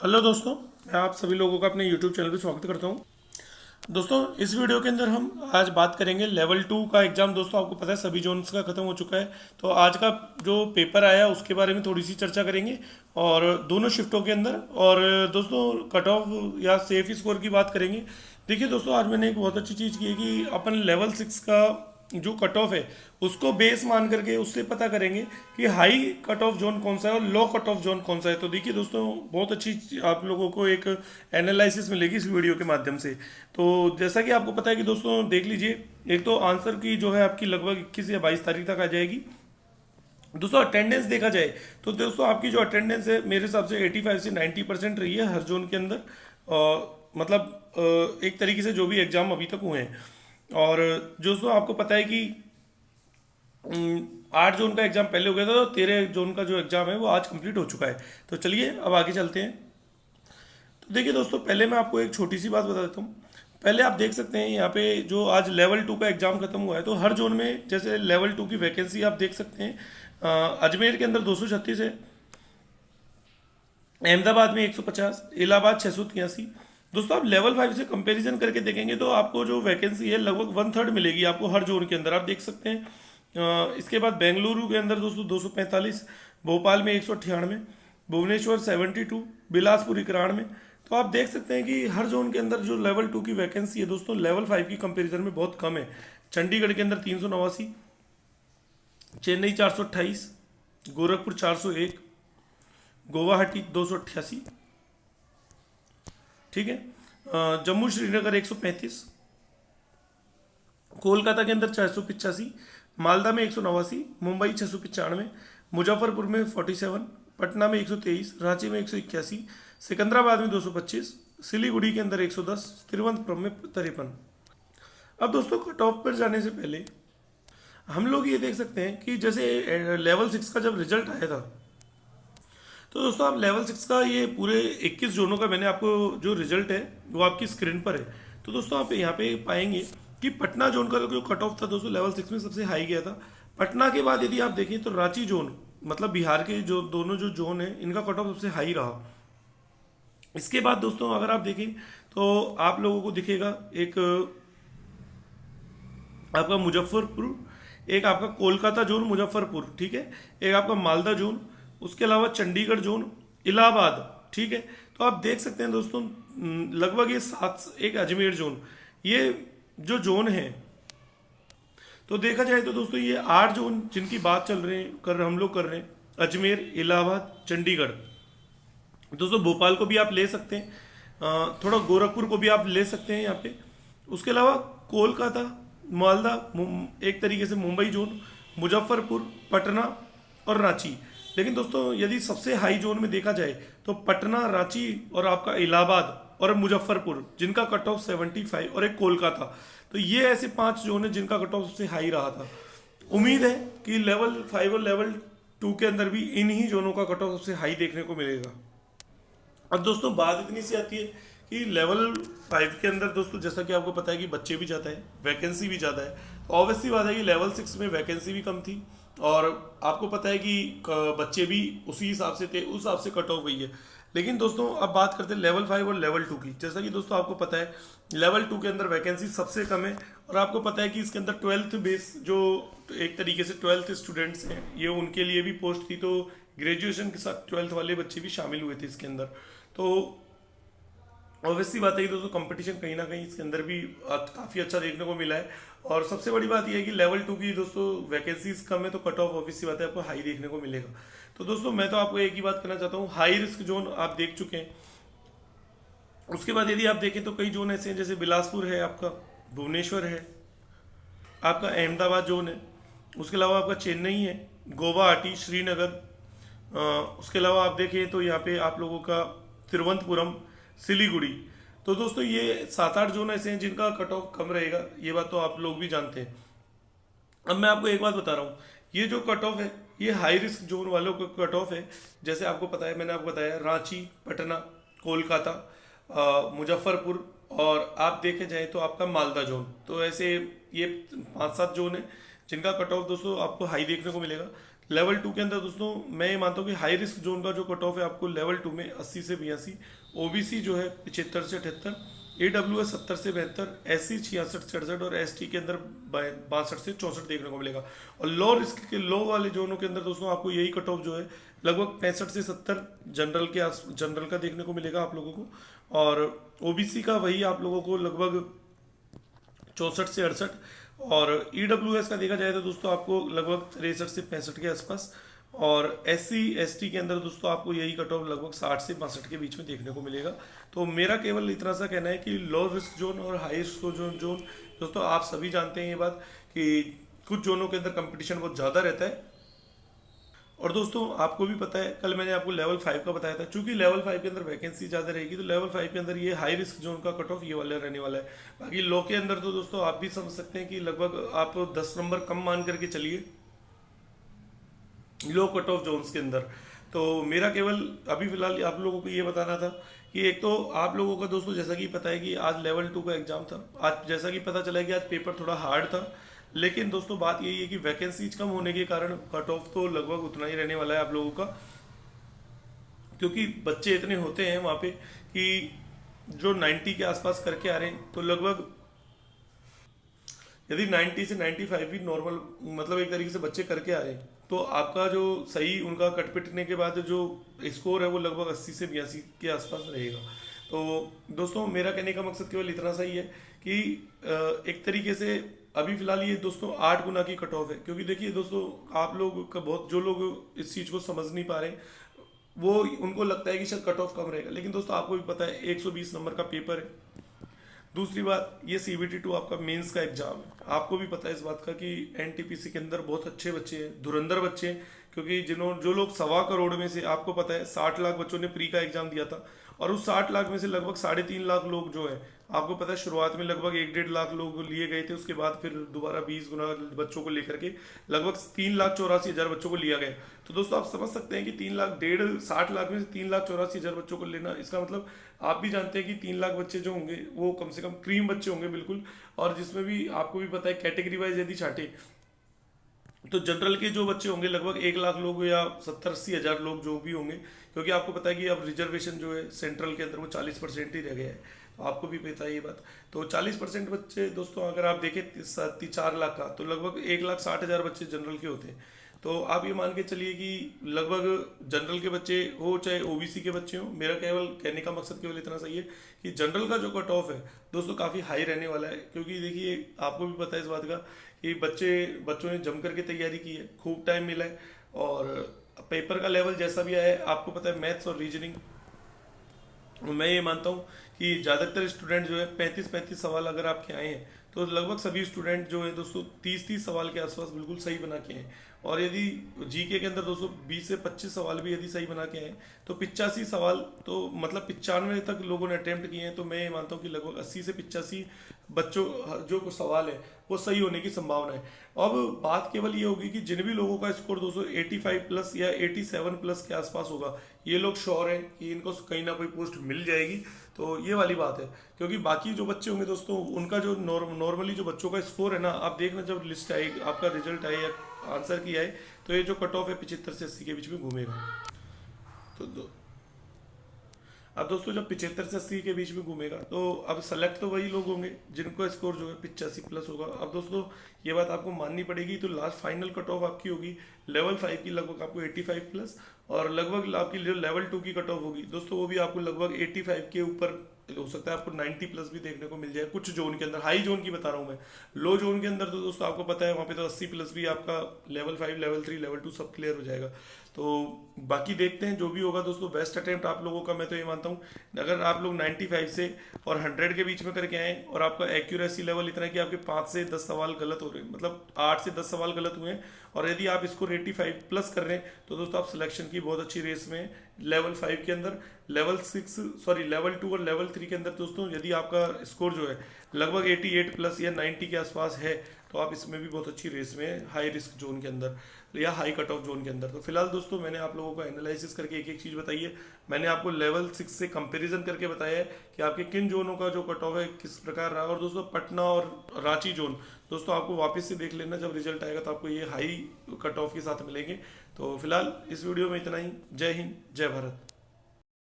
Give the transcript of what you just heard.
Hello दोस्तों, मैं आप सभी लोगों का अपने यूट्यूब चैनल पे स्वागत करता हूं। दोस्तों, इस वीडियो के अंदर हम आज बात करेंगे लेवल 2 का एग्ज़ाम। दोस्तों, आपको पता है सभी जोन्स का ख़त्म हो चुका है। तो आज का जो पेपर आया उसके बारे में थोड़ी सी चर्चा करेंगे और दोनों शिफ्टों के अंदर। और दोस्तों, कट ऑफ या सेफ स्कोर की बात करेंगे। देखिए दोस्तों, आज मैंने एक बहुत अच्छी चीज़ की है कि अपन लेवल 6 का जो कट ऑफ है उसको बेस मान करके उससे पता करेंगे कि हाई कट ऑफ जोन कौन सा है और लो कट ऑफ जोन कौन सा है। तो देखिए दोस्तों, बहुत अच्छी आप लोगों को एक एनालिसिस मिलेगी इस वीडियो के माध्यम से। तो जैसा कि आपको पता है कि दोस्तों देख लीजिए, एक तो आंसर की जो है आपकी लगभग 21 या 22 तारीख तक आ जाएगी। दोस्तों, अटेंडेंस देखा जाए तो दोस्तों आपकी जो अटेंडेंस है मेरे हिसाब से 85 से 90% रही है हर जोन के अंदर। एक तरीके से जो भी एग्जाम अभी तक हुए हैं। और दोस्तों आपको पता है कि 8 जोन का एग्जाम पहले हो गया था, तो 13 जोन का जो एग्जाम है वो आज कंप्लीट हो चुका है। तो चलिए अब आगे चलते हैं। तो देखिए दोस्तों, पहले मैं आपको एक छोटी सी बात बता देता हूँ। पहले आप देख सकते हैं यहाँ पे जो आज लेवल 2 का एग्जाम खत्म हुआ है, तो हर जोन में जैसे लेवल 2 की वैकेंसी आप देख सकते हैं। अजमेर के अंदर 236 है, अहमदाबाद में 150, इलाहाबाद 683। दोस्तों, आप लेवल 5 से कंपैरिजन करके देखेंगे तो आपको जो वैकेंसी है लगभग 1/3 मिलेगी आपको हर जोन के अंदर, आप देख सकते हैं। इसके बाद बेंगलुरु के अंदर दोस्तों 245, भोपाल में 198, भुवनेश्वर 72, बिलासपुर 91। तो आप देख सकते हैं कि हर जोन के अंदर जो लेवल 2 की वैकेंसी है दोस्तों लेवल 5 की कंपैरिजन में बहुत कम है। चंडीगढ़ के अंदर 389, चेन्नई 428, गोरखपुर 401, गुवाहाटी 288, ठीक है। जम्मू श्रीनगर 135, कोलकाता के अंदर 485, मालदा में 189, मुंबई 695, मुजफ्फरपुर में 47, पटना में 123, रांची में 181, सिकंदराबाद में 225, सिलीगुड़ी के अंदर 110, तिरुवनंतपुरम में 53। अब दोस्तों, कट ऑफ पर जाने से पहले हम लोग ये देख सकते हैं कि जैसे लेवल 6 का जब रिजल्ट आया था, तो दोस्तों आप लेवल 6 का ये पूरे 21 जोनों का मैंने आपको जो रिजल्ट है वो आपकी स्क्रीन पर है। तो दोस्तों आप यहाँ पे पाएंगे कि पटना जोन का जो कट ऑफ था दोस्तों लेवल 6 में सबसे हाई गया था। पटना के बाद यदि आप देखें तो रांची जोन, मतलब बिहार के जो दोनों जो जोन है इनका कट ऑफ सबसे हाई रहा। इसके बाद दोस्तों अगर आप देखें तो आप लोगों को दिखेगा एक आपका मुजफ्फरपुर, एक आपका कोलकाता जोन मुजफ्फरपुर, ठीक है, एक आपका मालदा जोन, उसके अलावा चंडीगढ़ जोन, इलाहाबाद, ठीक है। तो आप देख सकते हैं दोस्तों लगभग ये 7, एक अजमेर जोन, ये जो जोन है तो देखा जाए तो दोस्तों ये 8 जोन जिनकी बात चल रहे हैं हम लोग कर रहे हैं, अजमेर, इलाहाबाद, चंडीगढ़। दोस्तों भोपाल को भी आप ले सकते हैं, थोड़ा गोरखपुर को भी आप ले सकते हैं यहाँ पे। उसके अलावा कोलकाता, मालदा, एक तरीके से मुंबई जोन, मुजफ्फरपुर, पटना और रांची। लेकिन दोस्तों यदि सबसे हाई जोन में देखा जाए तो पटना, रांची और आपका इलाहाबाद और मुजफ्फरपुर जिनका कट ऑफ 75 और एक कोलकाता। तो ये ऐसे 5 जोन है जिनका कट ऑफ सबसे हाई रहा था। उम्मीद है कि लेवल 5 और लेवल 2 के अंदर भी इन ही जोनों का कट ऑफ सबसे हाई देखने को मिलेगा। अब दोस्तों बात इतनी सी आती है कि लेवल 5 के अंदर दोस्तों जैसा कि आपको पता है कि बच्चे भी ज़्यादा है, वैकेंसी भी ज़्यादा है। ऑब्वियसली बात है कि लेवल 6 में वैकेंसी भी कम थी और आपको पता है कि बच्चे भी उसी हिसाब से थे, उस हिसाब से कट ऑफ हुई है। लेकिन दोस्तों अब बात करते हैं लेवल 5 और लेवल 2 की। जैसा कि दोस्तों आपको पता है लेवल 2 के अंदर वैकेंसी सबसे कम है और आपको पता है कि इसके अंदर 12th बेस जो एक तरीके से 12th स्टूडेंट्स हैं ये उनके लिए भी पोस्ट थी, तो ग्रेजुएशन के साथ 12th वाले बच्चे भी शामिल हुए थे इसके अंदर। तो ऑब्वियसली बात है कि दोस्तों कंपटीशन कहीं ना कहीं इसके अंदर भी काफ़ी अच्छा देखने को मिला है। और सबसे बड़ी बात यह है कि लेवल 2 की दोस्तों वैकेंसीज कम है तो कट ऑफ ऑब्वियसली बात है आपको हाई देखने को मिलेगा। तो दोस्तों मैं तो आपको एक ही बात करना चाहता हूँ, हाई रिस्क जोन आप देख चुके हैं। उसके बाद यदि आप देखें तो कई जोन ऐसे हैं जैसे बिलासपुर है, आपका भुवनेश्वर है, आपका अहमदाबाद जोन है, उसके अलावा आपका चेन्नई है, गुवाहाटी, श्रीनगर, उसके अलावा आप देखें तो यहाँ पे आप लोगों का तिरुवनंतपुरम, सिलीगुड़ी। तो दोस्तों ये 7-8 जोन ऐसे हैं जिनका कट ऑफ कम रहेगा, ये बात तो आप लोग भी जानते हैं। अब मैं आपको एक बात बता रहा हूँ, ये जो कट ऑफ है ये हाई रिस्क जोन वालों का कट ऑफ है। जैसे आपको पता है, मैंने आपको बताया रांची, पटना, कोलकाता, मुजफ्फरपुर और आप देखे जाए तो आपका मालदा जोन। तो ऐसे ये 5-7 जोन है जिनका कट ऑफ दोस्तों आपको हाई देखने को मिलेगा। लेवल 2 के अंदर दोस्तों मैं ये मानता हूँ कि हाई रिस्क जोन का जो कट ऑफ है आपको लेवल 2 में 80 से 82, ओबीसी जो है 75 से 78, AWS 70 से 72, SC 66 से 68 और ST के अंदर 62 से 64 देखने को मिलेगा। और लो रिस्क के लो वाले जोनों के अंदर दोस्तों आपको यही कट ऑफ जो है लगभग 65 से 70 जनरल का देखने को मिलेगा आप लोगों को, और ओबीसी का वही आप लोगों को लगभग 64 से 68, और ईडब्ल्यूएस का देखा जाए तो दोस्तों आपको लगभग 63 से 65 के आसपास, और SC ST के अंदर दोस्तों आपको यही कट ऑफ लगभग 60 से 62 के बीच में देखने को मिलेगा। तो मेरा केवल इतना सा कहना है कि लो रिस्क जोन और हाई रिस्क जोन दोस्तों आप सभी जानते हैं ये बात कि कुछ जोनों के अंदर कंपटीशन बहुत ज़्यादा रहता है। और दोस्तों आपको भी पता है, कल मैंने आपको लेवल 5 का बताया था, क्योंकि लेवल 5 के अंदर वैकेंसी ज़्यादा रहेगी तो लेवल 5 के अंदर ये हाई रिस्क जोन का कट ऑफ ये वाला रहने वाला है। बाकी लो के अंदर तो दोस्तों आप भी समझ सकते हैं कि लगभग आप 10 नंबर कम मान करके चलिए लो कट ऑफ जोन्स के अंदर। तो मेरा केवल अभी फिलहाल आप लोगों को ये बताना था कि एक तो आप लोगों का दोस्तों जैसा कि पता है कि आज लेवल 2 का एग्जाम था, आज जैसा कि पता चला कि आज पेपर थोड़ा हार्ड था, लेकिन दोस्तों बात यही है कि वैकेंसीज कम होने के कारण कट ऑफ तो लगभग उतना ही रहने वाला है आप लोगों का, क्योंकि बच्चे इतने होते हैं वहाँ पे कि जो 90 के आसपास करके आ रहे हैं, तो लगभग यदि 90 से 95 भी नॉर्मल मतलब एक तरीके से बच्चे करके आ रहे हैं, तो आपका जो सही उनका कट पिटने के बाद जो स्कोर है वो लगभग 80 से 82 के आसपास रहेगा। तो दोस्तों मेरा कहने का मकसद केवल इतना सा ही है कि एक तरीके से अभी फिलहाल ये दोस्तों 8 गुना की कट ऑफ है, क्योंकि देखिए दोस्तों आप लोग का बहुत जो लोग इस चीज़ को समझ नहीं पा रहे वो उनको लगता है कि शायद कट ऑफ कम रहेगा, लेकिन दोस्तों आपको भी पता है 120 नंबर का पेपर है। दूसरी बात, ये CBT2 आपका मेंस का एग्जाम है, आपको भी पता है इस बात का कि NTPC के अंदर बहुत अच्छे बच्चे हैं, धुरंधर बच्चे हैं, क्योंकि जो लोग 1.25 करोड़ में से आपको पता है 60 लाख बच्चों ने प्री का एग्जाम दिया था, और उस 60 लाख में से लगभग 3.5 लाख लोग जो है आपको पता है शुरुआत में लगभग 1.5 लाख लोग लिए गए थे, उसके बाद फिर दोबारा 20 गुना बच्चों को लेकर के लगभग 3,84,000 बच्चों को लिया गया। तो दोस्तों आप समझ सकते हैं कि 60 लाख में से 3,84,000 बच्चों को लेना, इसका मतलब आप भी जानते हैं कि 3 लाख बच्चे जो होंगे वो कम से कम क्रीम बच्चे होंगे बिल्कुल, और जिसमें भी आपको भी पता है कैटेगरी वाइज यदि छाटे तो जनरल के जो बच्चे होंगे लगभग 1 लाख लोग या 70-80 हज़ार लोग जो भी होंगे, क्योंकि आपको पता है कि अब रिजर्वेशन जो है सेंट्रल के अंदर वो 40% ही रह गया है, तो आपको भी पता है ये बात। तो 40% बच्चे दोस्तों अगर आप देखें 4 लाख का, तो लगभग 1,60,000 बच्चे जनरल के होते हैं। तो आप ये मान के चलिए कि लगभग जनरल के बच्चे हो चाहे ओबीसी के बच्चे हो, मेरा केवल कहने का मकसद केवल इतना सही है कि जनरल का जो कट ऑफ है दोस्तों काफ़ी हाई रहने वाला है, क्योंकि देखिए आपको भी पता है इस बात का कि बच्चों ने जम करके तैयारी की है, खूब टाइम मिला है, और पेपर का लेवल जैसा भी आया है आपको पता है मैथ्स और रीजनिंग, मैं ये मानता हूँ कि ज़्यादातर स्टूडेंट जो है 35-35 सवाल अगर आपके आए हैं तो लगभग सभी स्टूडेंट जो है दोस्तों 30-30 सवाल के आसपास बिल्कुल सही बना के हैं, और यदि जीके के अंदर दोस्तों 20 से 25 सवाल भी यदि सही बना के आए तो 85 सवाल, तो मतलब 95 तक लोगों ने अटेम्प्ट किए हैं, तो मैं ये मानता हूँ कि लगभग 80 से 85 बच्चों जो कुछ सवाल है वो सही होने की संभावना है। अब बात केवल ये होगी कि जिन भी लोगों का स्कोर दोस्तों 85 प्लस या 87 प्लस के आसपास होगा, ये लोग श्योर हैं कि इनको कहीं ना कोई पोस्ट मिल जाएगी, तो ये वाली बात है। क्योंकि बाकी जो बच्चे होंगे दोस्तों उनका जो नॉर्मली जो बच्चों का स्कोर है ना, आप देखना जब लिस्ट आए आपका रिजल्ट आए या आंसर की आए, तो ये जो कट ऑफ है 75 से 80 के बीच में घूमेगा। तो अब दोस्तों जब 75 से 80 के बीच में घूमेगा तो अब सेलेक्ट तो वही लोग होंगे जिनको स्कोर जो है 85 प्लस होगा। अब दोस्तों ये बात आपको माननी पड़ेगी, तो लास्ट फाइनल कट ऑफ आपकी होगी लेवल 5 की लगभग आपको 85 प्लस, और लगभग आपकी जो लेवल 2 की कट ऑफ होगी दोस्तों वो भी आपको लगभग 85 के ऊपर हो सकता है, आपको 90 प्लस भी देखने को मिल जाए कुछ जोन के अंदर। हाई जोन की बता रहा हूँ मैं, लो जोन के अंदर तो दोस्तों आपको पता है वहाँ पे तो 80 प्लस भी आपका लेवल 5 लेवल 3 लेवल 2 सब क्लियर हो जाएगा। तो बाकी देखते हैं जो भी होगा दोस्तों, बेस्ट अटेम्प्ट आप लोगों का मैं तो ये मानता हूँ, अगर आप लोग 95 से और 100 के बीच में करके आए और आपका एक्यूरेसी लेवल इतना है कि आपके 5 से 10 सवाल गलत हो रहे हैं, मतलब 8 से 10 सवाल गलत हुए हैं, और यदि आप इसको 85 प्लस कर रहे हैं तो दोस्तों आप सिलेक्शन की बहुत अच्छी रेस में लेवल 5 के अंदर, लेवल 2 और लेवल 3 के अंदर दोस्तों यदि आपका स्कोर जो है लगभग 88 प्लस या 90 के आसपास है तो आप इसमें भी बहुत अच्छी रेस में हाई रिस्क जोन के अंदर या हाई कट ऑफ जोन के अंदर। तो फिलहाल दोस्तों मैंने आप लोगों को एनालिसिस करके एक एक चीज़ बताई है। मैंने आपको लेवल 6 से कंपैरिजन करके बताया है कि आपके किन जोनों का जो कट ऑफ है किस प्रकार रहा। और दोस्तों पटना और रांची जोन दोस्तों आपको वापस से देख लेना, जब रिजल्ट आएगा तो आपको ये हाई कट ऑफ के साथ मिलेंगे। तो फिलहाल इस वीडियो में इतना ही। जय हिंद, जय भारत।